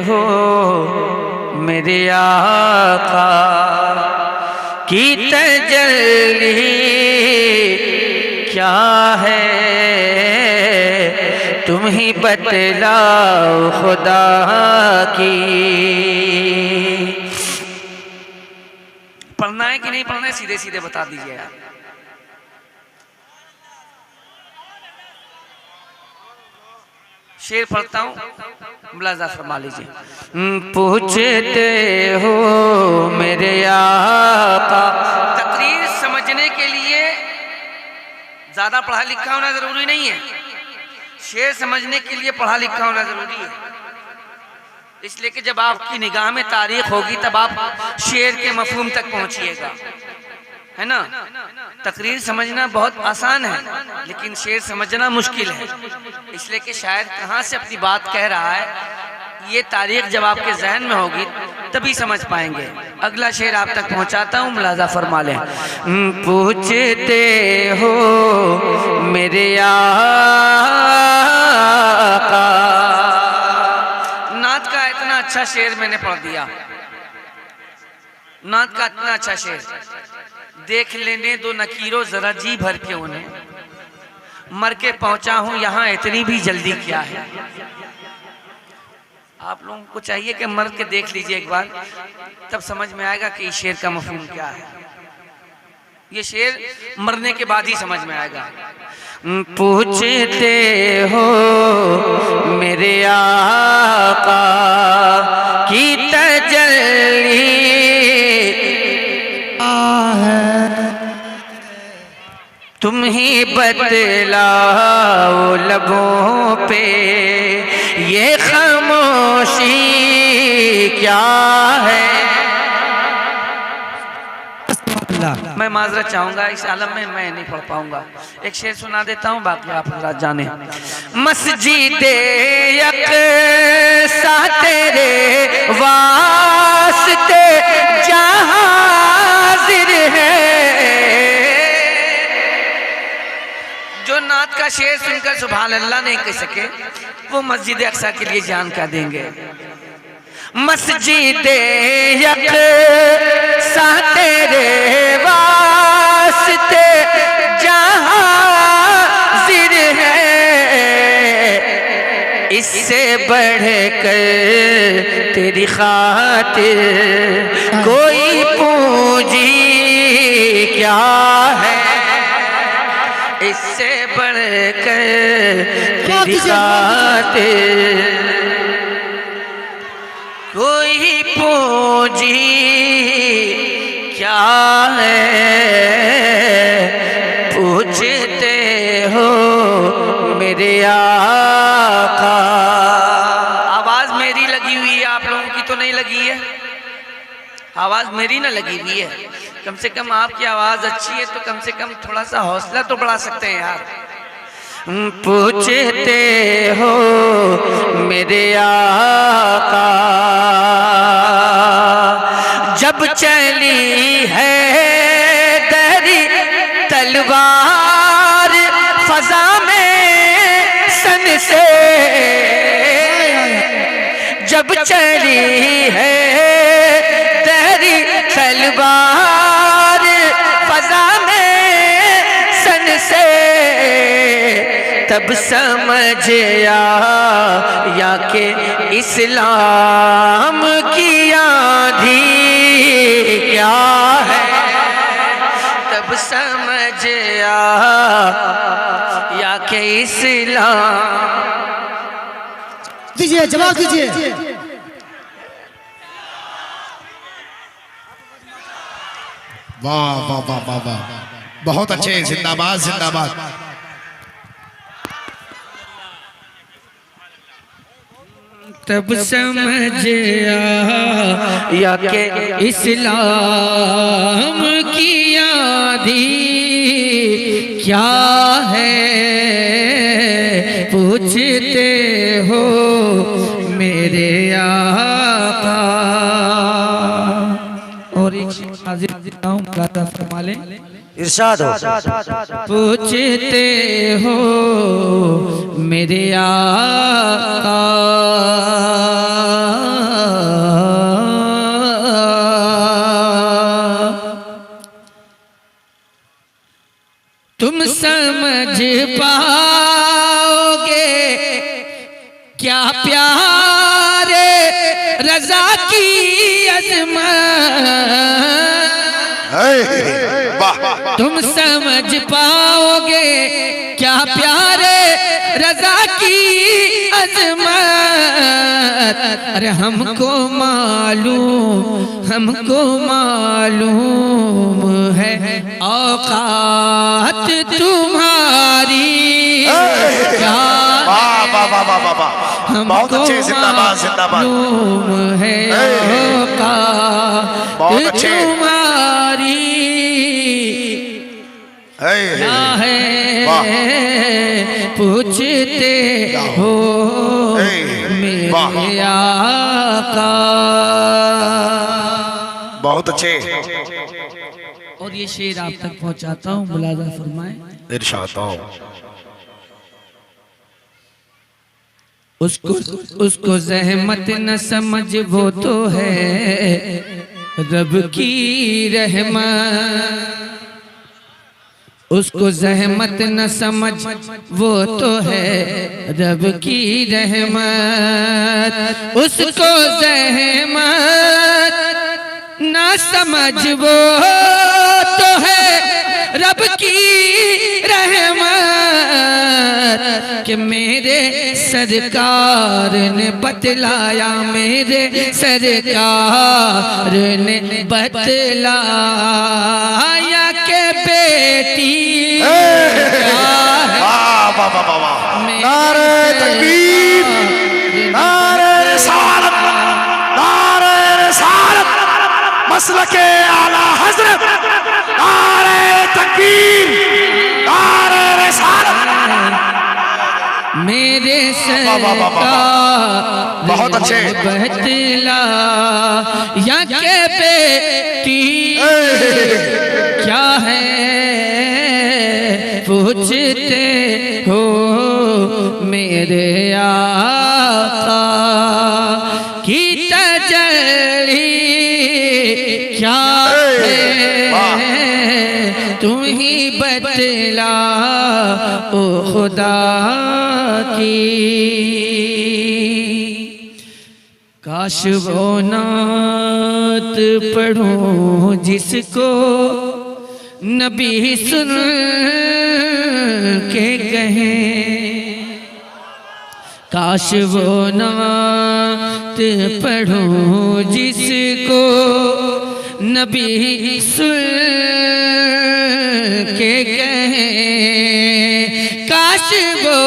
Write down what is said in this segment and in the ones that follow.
हो मेरे आका की तजल्ली क्या है, तुम ही बतलाओ खुदा की। पढ़ना है कि नहीं पढ़ना है, सीधे सीधे बता दीजिए यार। शेर पढ़ता हूँ, मुलाजा फरमा लीजिए। पूछते हो मेरे आका, तकरीर समझने के लिए ज्यादा पढ़ा लिखा होना जरूरी नहीं है, शेर समझने के लिए पढ़ा लिखा होना जरूरी है। इसलिए कि जब आपकी निगाह में तारीख होगी तब आप शेर के मफहूम तक पहुंचिएगा, है ना। तकरीर समझना बहुत आसान है लेकिन शेर समझना मुश्किल है, इसलिए कि शायर कहाँ से अपनी बात कह रहा है, ये तारीख जब आपके जहन में होगी तभी समझ पाएंगे। अगला शेर आप तक पहुंचाता हूँ, मुलाजा फरमा लें। पूछते हो मेरे आका, नात का इतना अच्छा शेर मैंने पढ़ दिया, नात का इतना अच्छा शेर। देख लेने दो नकीरो जरा जी भर के उन्हें, मर के पहुंचा हूं यहाँ इतनी भी जल्दी क्या है। आप लोगों को चाहिए कि मर के देख लीजिए एक बार, तब समझ में आएगा कि इस शेर का मफहूम क्या है। ये शेर मरने के बाद ही समझ में आएगा। पूछते हो मेरे आका की तजल्ली तुम ही बतलाओ लबों पे ये खामोशी क्या है। मैं माजरत चाहूंगा, इस आलम में मैं नहीं पढ़ पाऊंगा, एक शेर सुना देता हूँ, बाकी आप हज़रात जाने। मस्जिदे यकसा तेरे वास्ते जहां हाजिर है। जो नात का शेर सुनकर सुभान अल्लाह नहीं कह सके वो मस्जिद अक्सा के लिए जान क्या देंगे। मस्जिद यकसा तेरे वास्ते जहां हाजिर है, इससे बढ़कर तेरी खातिर कोई पूंजी क्या है, इससे बढ़कर तेरी खातिर कोई पूंजी क्या है। पूछते हो मेरे आका, आवाज मेरी लगी हुई है, आप लोगों की तो नहीं लगी है, आवाज मेरी ना लगी हुई है। कम से कम आपकी आवाज अच्छी है तो कम से कम थोड़ा सा हौसला तो बढ़ा सकते हैं यार। पूछते हो मेरे आका जब चली है तेरी तलवार फजा में सन से, जब चली है तेरी तलवार फजा में सन से, तब समझ आया कि इस्लाम की आंधी क्या है, तब समझ आया कि इस्लाम। दीजिए जवाब दीजिए। वाह वाह वाह वाह वाह, बहुत अच्छे, जिंदाबाद जिंदाबाद। तब समझ आया कि इस्लाम की आंधी क्या है। पूछते हो मेरे आका। और एक हाजिर फरमा लें, इरशाद हो। पूछते हो मेरे आका पाओगे क्या प्यारे रजा की अज़मत, तुम समझ पाओगे क्या प्यारे रजा की अज़मत। अरे हमको मालूम है औकात तुम्हारी क्या, बहुत अच्छे, जिंदाबाद जिंदाबाद। मालूम है औकात तुम्हारी क्या है पूछते हो मेरे आका। बहुत अच्छे। और ये शेर आप तक पहुंचाता हूँ, मुलाजा फरमाए। इरशाद। उसको ज़हमत न समझ, वो तो है रब की रहमत। उसको ज़हमत न समझ, वो तो है रब की रहमत। उसको ज़हमत न समझ, वो तो है रब की रहमत। कि मेरे सरकार ने बतलाया, मेरे सरकार ने बतलाया के बेटी नारे तकबीर, नारे रिसालत, नारे रिसालत, मसलके आला हज़रत, नारे तकबीर, नारे रिसालत। मेरे सरकार बहुत अच्छे। बतला या के बेटी क्या है पूछते हो मेरे आका की तजल्ली क्या है तुम ही बतला ओ खुदा की। काश वो नात पढ़ूं जिसको नबी सुन के कहे। काश वो नात पढ़ूं जिसको नबी सुन के कहे। काश वो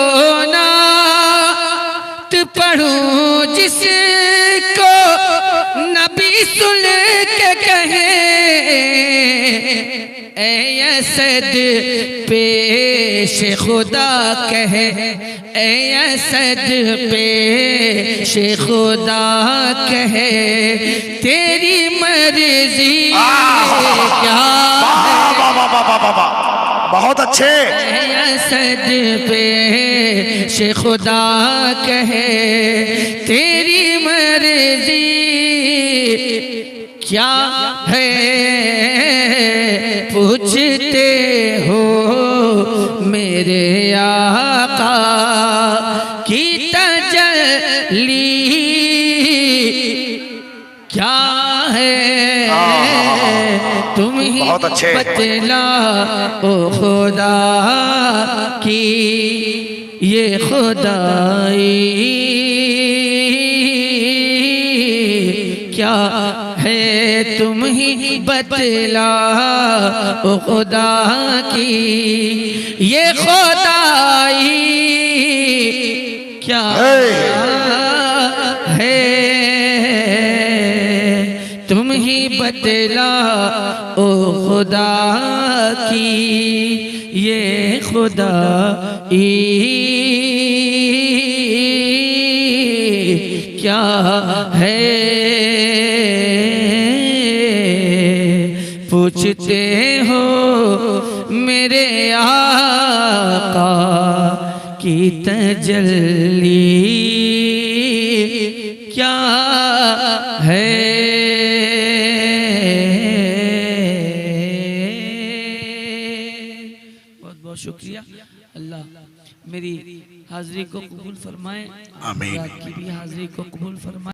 नात पढ़ूं जिसको नबी सुन के कहे। ऐ असद पेश खुदा कहे, ऐ असद पेश खुदा कहे तेरी मर्जी क्या है। बहुत अच्छे। असद पेश खुदा कहे तेरी मर्जी क्या है पूछते हो मेरे आका की तजल्ली क्या है तुम ही बतला ओ खुदा की ये खुदाई क्या है तुम ही बतला ओ खुदा की ये खुदाई क्या है तुम ही बतला ओ खुदा की ये खुदाई क्या है पूछते हो मेरे आका की तजल्ली क्या है। बहुत बहुत शुक्रिया। अल्लाह मेरी हाजिरी को कबूल फरमाए, आमीन। आपकी भी हाजिरी को कबूल फरमाए।